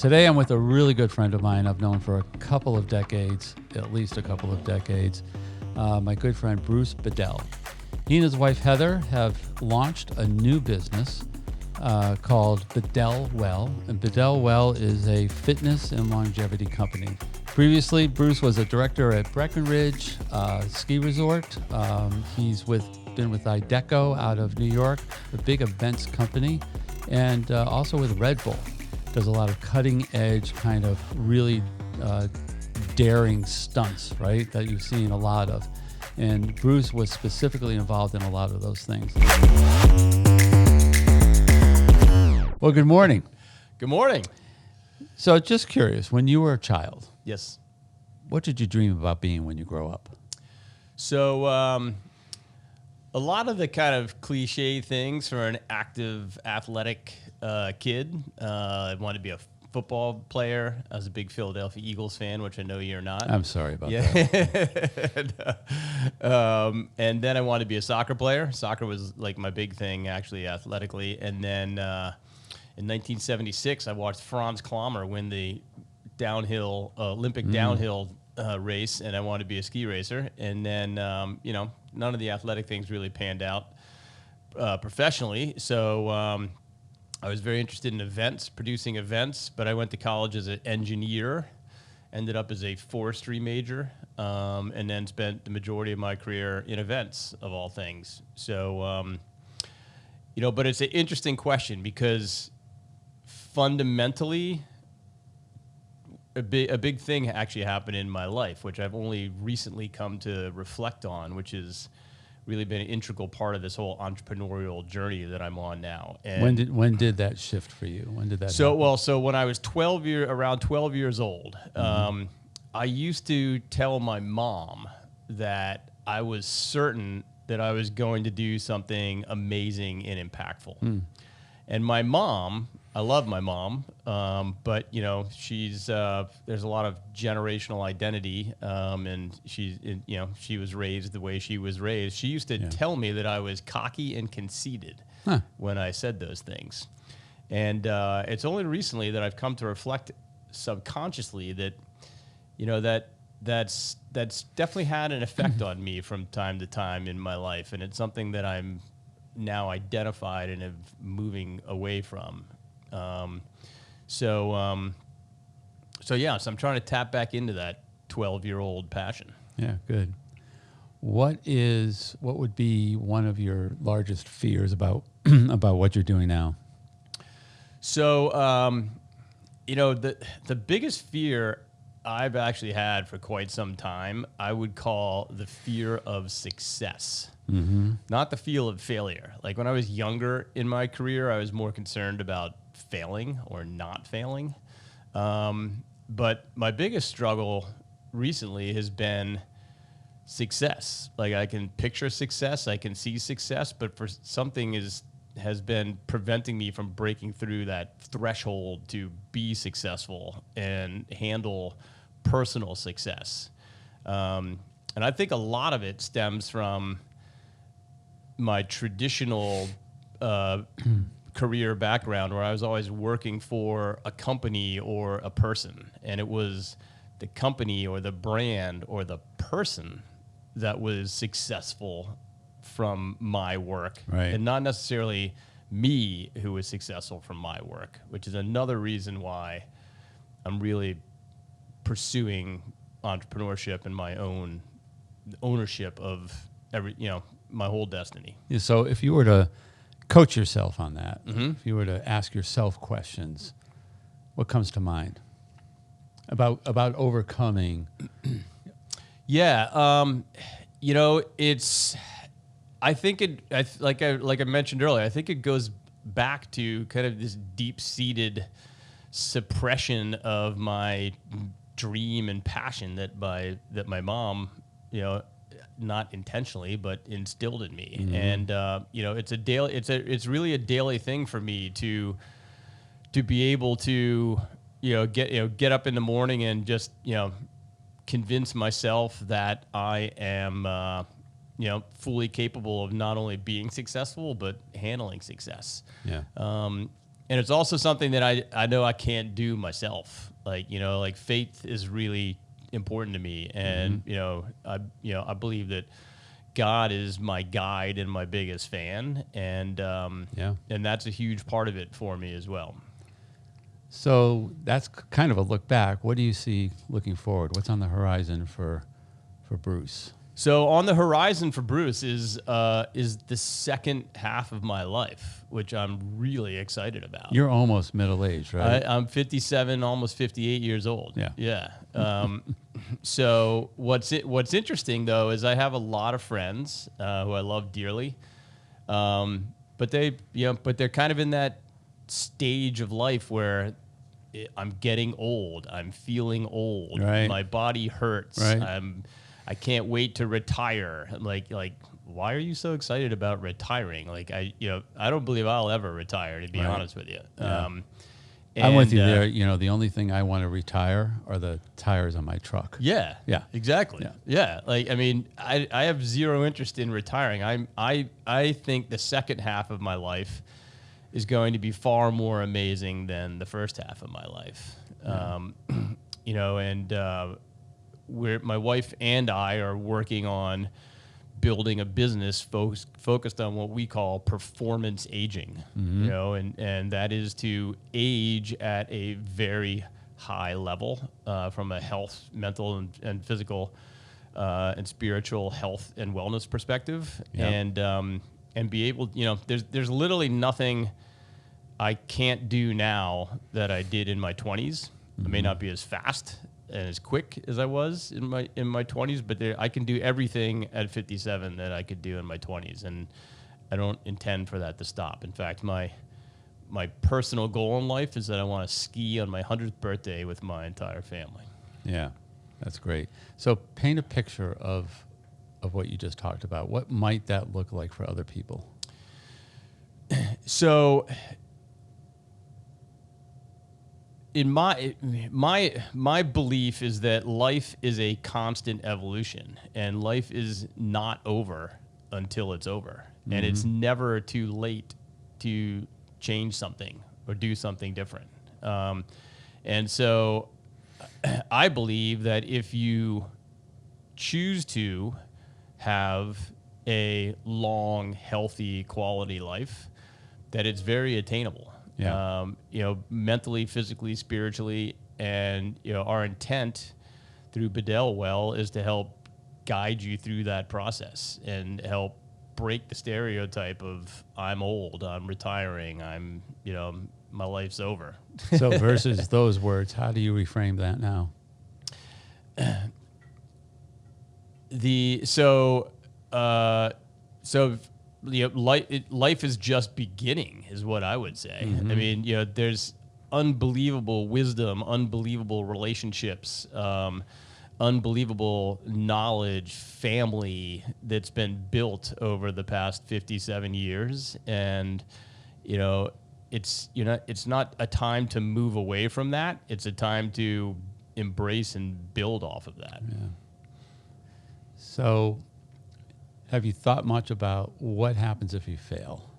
Today I'm with a really good friend of mine I've known for a couple of decades, at least a couple of decades, my good friend Bruce Bedell. He and his wife Heather have launched a new business called Bedell Well, and Bedell Well is a fitness and longevity company. Previously, Bruce was a director at Breckenridge Ski Resort. He's been with Idaho out of New York, a big events company, and also with Red Bull. Does a lot of cutting edge kind of really daring stunts, right, that you've seen a lot of. And Bruce was specifically involved in a lot of those things. Well, good morning. Good morning. So just curious, when you were a child, Yes. what did you dream about being when you grow up? So a lot of the kind of cliche things for an active, athletic kid. I wanted to be a football player. I was a big Philadelphia Eagles fan, which I know you're not. I'm sorry about that. And then I wanted to be a soccer player. Soccer was like my big thing, actually, athletically. And then in 1976, I watched Franz Klammer win the downhill Olympic downhill race, and I wanted to be a ski racer. And then, none of the athletic things really panned out professionally. So I was very interested in events, producing events, but I went to college as an engineer, ended up as a forestry major, and then spent the majority of my career in events, of all things. So, but it's an interesting question because fundamentally, a big thing actually happened in my life, which I've only recently come to reflect on, which has really been an integral part of this whole entrepreneurial journey that I'm on now. And When did that shift for you? When did that happen? So when I was around 12 years old, I used to tell my mom that I was certain that I was going to do something amazing and impactful. And my mom, I love my mom, but she's there's a lot of generational identity, and she was raised the way she was raised. She used to tell me that I was cocky and conceited when I said those things, and it's only recently that I've come to reflect subconsciously that that's definitely had an effect on me from time to time in my life, and it's something that I'm now identified and have moving away from. So I'm trying to tap back into that 12-year-old passion. Yeah, good. What would be one of your largest fears about about what you're doing now? So, the biggest fear I've actually had for quite some time, I would call the fear of success. Not the fear of failure. Like when I was younger in my career, I was more concerned about failing or not failing. But my biggest struggle recently has been success. Like I can picture success, I can see success, but for something has been preventing me from breaking through that threshold to be successful and handle personal success. And I think a lot of it stems from my traditional career background, where I was always working for a company or a person, and it was the company or the brand or the person that was successful from my work, right, and not necessarily me who was successful from my work, which is another reason why I'm really pursuing entrepreneurship and my own ownership of my whole destiny. Yeah, so if you were to coach yourself on that, if you were to ask yourself questions, what comes to mind about overcoming? It's. I think like I mentioned earlier, I think it goes back to kind of this deep-seated suppression of my dream and passion that my mom, not intentionally, but instilled in me. And it's really a daily thing for me to be able to get up in the morning and just convince myself that I am fully capable of not only being successful but handling success. Yeah. and it's also something that I know I can't do myself. Like, like faith is really important to me. And, I believe that God is my guide and my biggest fan. And, and that's a huge part of it for me as well. So that's kind of a look back. What do you see looking forward? What's on the horizon for Bruce? So on the horizon for Bruce is the second half of my life, which I'm really excited about. You're almost middle-aged, right? I'm 57, almost 58 years old. Yeah. Yeah. So what's interesting though is I have a lot of friends who I love dearly, but they're kind of in that stage of life where I'm getting old. I'm feeling old. Right. My body hurts. Right. I can't wait to retire. I'm like, why are you so excited about retiring? Like, I don't believe I'll ever retire, to be honest with you. Yeah. I'm with you there. The only thing I want to retire are the tires on my truck. Yeah. Yeah. Exactly. Yeah. Like, I mean, I have zero interest in retiring. I think the second half of my life is going to be far more amazing than the first half of my life. Yeah. My wife and I are working on building a business focused on what we call performance aging, and that is to age at a very high level from a health, mental and physical and spiritual health and wellness perspective, and be able, there's literally nothing I can't do now that I did in my 20s. I may not be as fast and as quick as I was in my 20s, but I can do everything at 57 that I could do in my 20s, and I don't intend for that to stop. In fact, my personal goal in life is that I want to ski on my 100th birthday with my entire family. Yeah, that's great. So paint a picture of what you just talked about. What might that look like for other people? So in my belief is that life is a constant evolution, and life is not over until it's over. Mm-hmm. And it's never too late to change something or do something different. And so I believe that if you choose to have a long, healthy, quality life, that it's very attainable. Yeah. Mentally, physically, spiritually, and our intent through Bedell is to help guide you through that process and help break the stereotype of I'm old, I'm retiring, my life's over. So versus those words, how do you reframe that now? Life is just beginning, is what I would say. Mm-hmm. I mean, there's unbelievable wisdom, unbelievable relationships, unbelievable knowledge, family that's been built over the past 57 years. And, it's not a time to move away from that. It's a time to embrace and build off of that. Yeah. So have you thought much about what happens if you fail?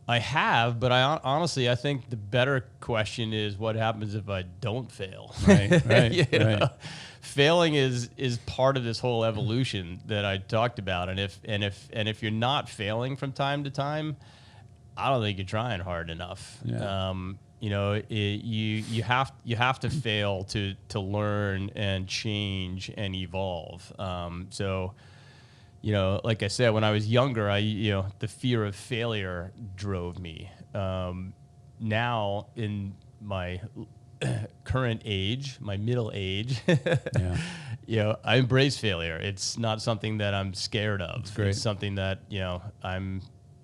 I have, but honestly, I think the better question is what happens if I don't fail. Right. Right. Failing is part of this whole evolution that I talked about, and if you're not failing from time to time, I don't think you're trying hard enough. Yeah. You have to fail to learn and change and evolve. So, like I said, when I was younger, the fear of failure drove me. Now in my current age, my middle age, I embrace failure. It's not something that I'm scared of. That's great. It's something that,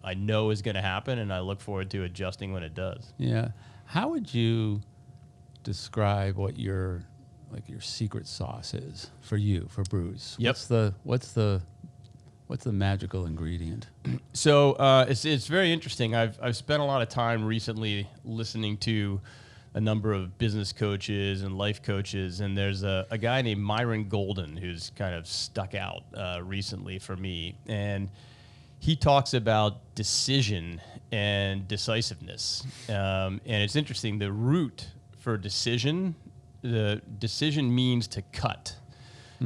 I know is going to happen, and I look forward to adjusting when it does. Yeah. How would you describe what your secret sauce is for you, for Bruce? Yep. What's the magical ingredient? So it's very interesting. I've spent a lot of time recently listening to a number of business coaches and life coaches, and there's a guy named Myron Golden who's kind of stuck out recently for me, and he talks about decision and decisiveness. And it's interesting, the root for decision, the decision means to cut,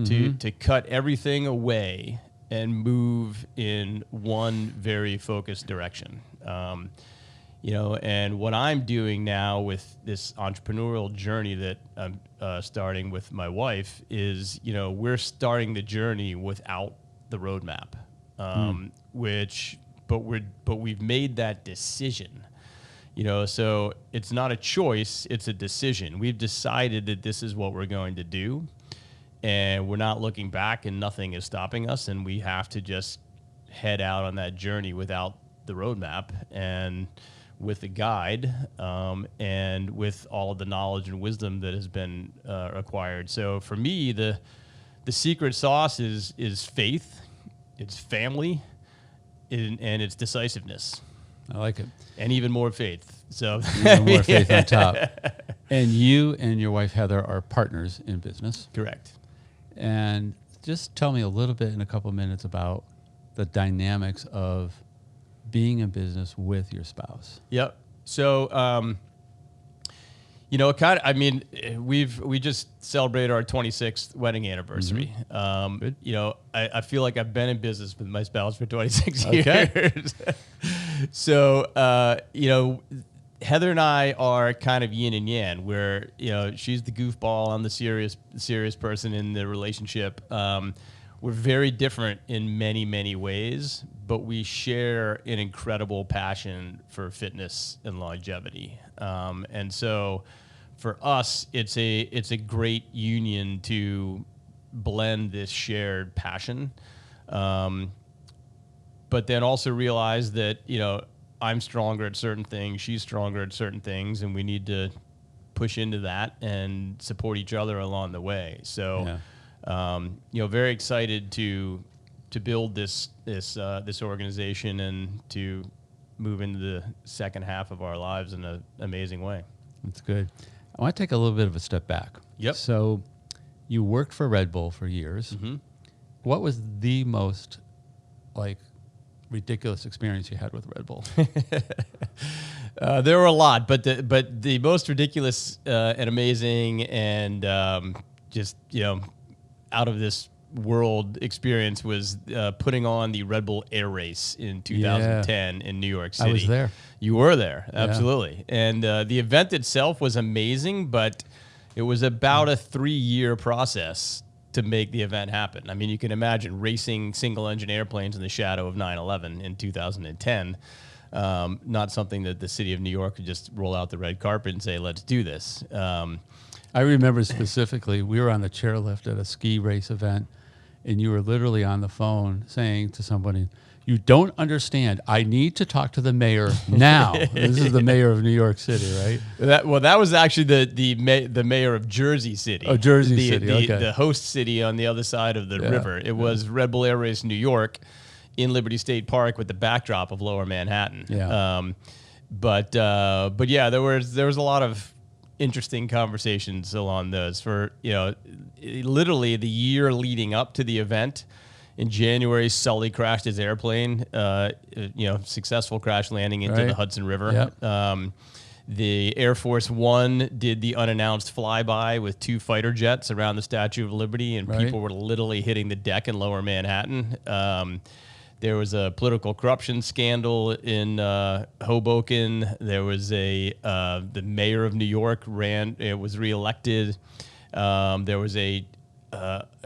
to cut everything away and move in one very focused direction. And what I'm doing now with this entrepreneurial journey that I'm starting with my wife is, we're starting the journey without the roadmap, but we've made that decision, so it's not a choice, it's a decision. We've decided that this is what we're going to do, and we're not looking back, and nothing is stopping us, and we have to just head out on that journey without the roadmap and with the guide, and with all of the knowledge and wisdom that has been acquired. So for me, the secret sauce is faith, it's family, and it's decisiveness. I like it. And even more faith. So even more faith on top. And you and your wife, Heather, are partners in business. Correct. And just tell me a little bit in a couple of minutes about the dynamics of being in business with your spouse. Yep. So, we just celebrated our 26th wedding anniversary. Good. I feel like I've been in business with my spouse for 26 years. So, Heather and I are kind of yin and yang, where, she's the goofball, I'm the serious person in the relationship. We're very different in many, many ways, but we share an incredible passion for fitness and longevity. And so for us, it's a great union to blend this shared passion. But then also realize that, I'm stronger at certain things, she's stronger at certain things, and we need to push into that and support each other along the way. So, very excited to build this organization and to move into the second half of our lives in an amazing way. That's good. I want to take a little bit of a step back. Yep. So you worked for Red Bull for years. Mm-hmm. What was the most ridiculous experience you had with Red Bull? There were a lot, but the most ridiculous and amazing and just out of this world experience was putting on the Red Bull Air Race in 2010 in New York City. I was there. You were there, absolutely. Yeah. And the event itself was amazing, but it was about a 3-year process to make the event happen. I mean, you can imagine racing single-engine airplanes in the shadow of 9/11 in 2010. Not something that the city of New York could just roll out the red carpet and say, let's do this. I remember specifically, we were on the chairlift at a ski race event, and you were literally on the phone saying to somebody, "You don't understand. I need to talk to the mayor now." This is the mayor of New York City, right? That was actually the mayor of Jersey City. Oh, Jersey City, okay. The host city on the other side of the river. It was Red Bull Air Race New York in Liberty State Park with the backdrop of Lower Manhattan. Yeah. But yeah, there was a lot of interesting conversations along those. For literally the year leading up to the event, in January, Sully crashed his airplane. Successful crash landing into the Hudson River. Yep. The Air Force One did the unannounced flyby with 2 fighter jets around the Statue of Liberty, and people were literally hitting the deck in Lower Manhattan. There was a political corruption scandal in Hoboken. There was the mayor of New York was reelected. There was a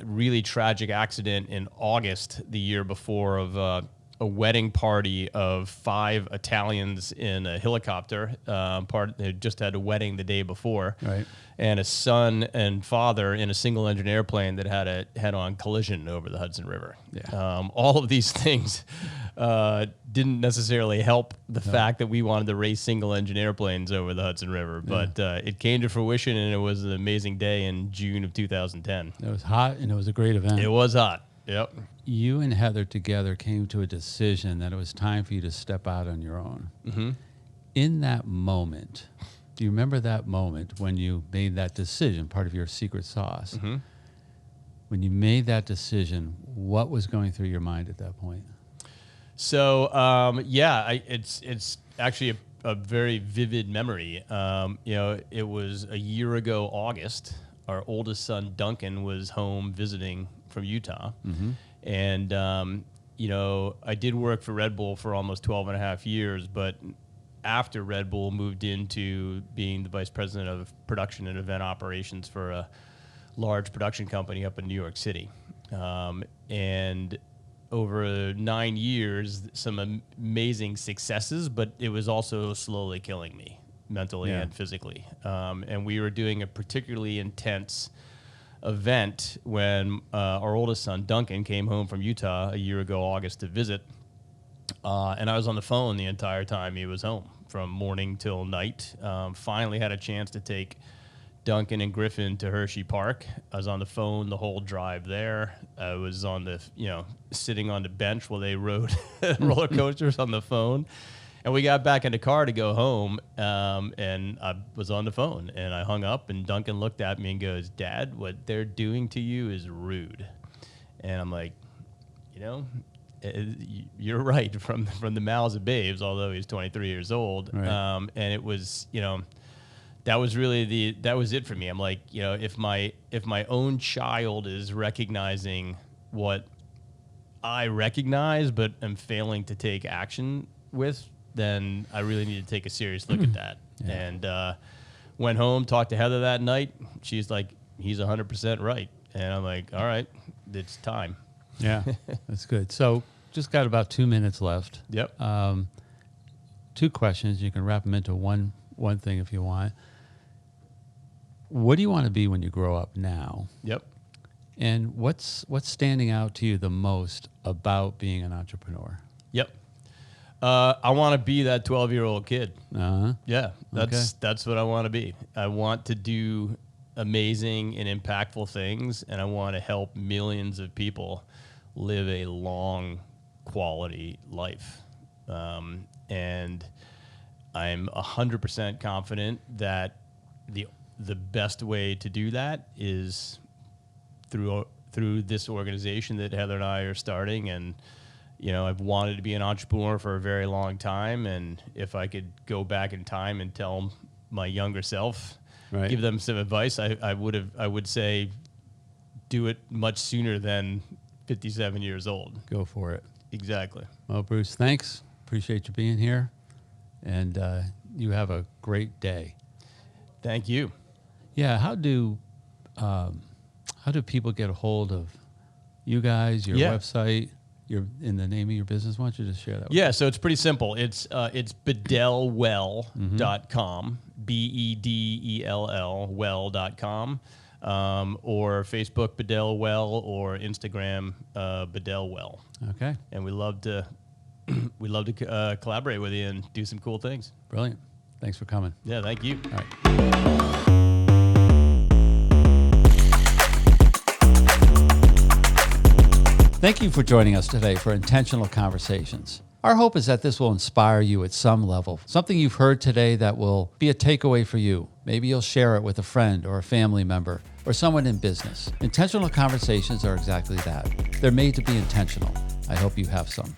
really tragic accident in August the year before of a wedding party of 5 Italians in a helicopter. They just had a wedding the day before, and a son and father in a single-engine airplane that had a head-on collision over the Hudson River. Yeah. All of these things didn't necessarily help the fact that we wanted to race single-engine airplanes over the Hudson River, but it came to fruition, and it was an amazing day in June of 2010. It was hot, and it was a great event. It was hot. Yep. You and Heather together came to a decision that it was time for you to step out on your own. Mm-hmm. In that moment, do you remember that moment when you made that decision, part of your secret sauce? Mm-hmm. When you made that decision, what was going through your mind at that point? So it's actually a very vivid memory. It was a year ago, August. Our oldest son, Duncan, was home visiting from Utah. Mm-hmm. And, I did work for Red Bull for almost 12 and a half years, but after Red Bull, moved into being the vice president of production and event operations for a large production company up in New York City. And over 9 years, some amazing successes, but it was also slowly killing me mentally and physically. And we were doing a particularly intense event when our oldest son, Duncan, came home from Utah a year ago, August, to visit. And I was on the phone the entire time he was home, from morning till night. Finally had a chance to take Duncan and Griffin to Hershey Park. I was on the phone the whole drive there. I was on the, sitting on the bench while they rode roller coasters on the phone. And we got back in the car to go home, and I was on the phone. And I hung up, and Duncan looked at me and goes, "Dad, what they're doing to you is rude." And I'm like, you're right, from the mouths of babes, although he's 23 years old. Right. And it was, that was really that was it for me. I'm like, if my own child is recognizing what I recognize, but am failing to take action with, then I really need to take a serious look at that. Yeah. And went home, talked to Heather that night. She's like, he's 100% right. And I'm like, all right, it's time. Yeah, that's good. So just got about 2 minutes left. Yep. 2 questions. You can wrap them into one thing if you want. What do you want to be when you grow up now? Yep. And what's standing out to you the most about being an entrepreneur? Yep. I want to be that 12-year-old kid. Uh-huh. Yeah, that's Okay. what I want to be. I want to do amazing and impactful things, and I want to help millions of people live a long, quality life. And I'm 100% confident that the best way to do that is through this organization that Heather and I are starting. And I've wanted to be an entrepreneur for a very long time, and if I could go back in time and tell my younger self, Right. give them some advice, I would say do it much sooner than 57 years old. Go for it. Exactly. Well, Bruce, thanks. Appreciate you being here. And you have a great day. Thank you. Yeah, how do people get a hold of you guys, your website, in the name of your business? Why don't you just share that with Yeah, so it's pretty simple. It's bedellwell.com, Bedell well.com, or Facebook Bedell Well, or Instagram Bedell Well. Okay. And we love to collaborate with you and do some cool things. Brilliant. Thanks for coming. Yeah, thank you. All right. Thank you for joining us today for Intentional Conversations. Our hope is that this will inspire you at some level. Something you've heard today that will be a takeaway for you. Maybe you'll share it with a friend or a family member or someone in business. Intentional conversations are exactly that. They're made to be intentional. I hope you have some.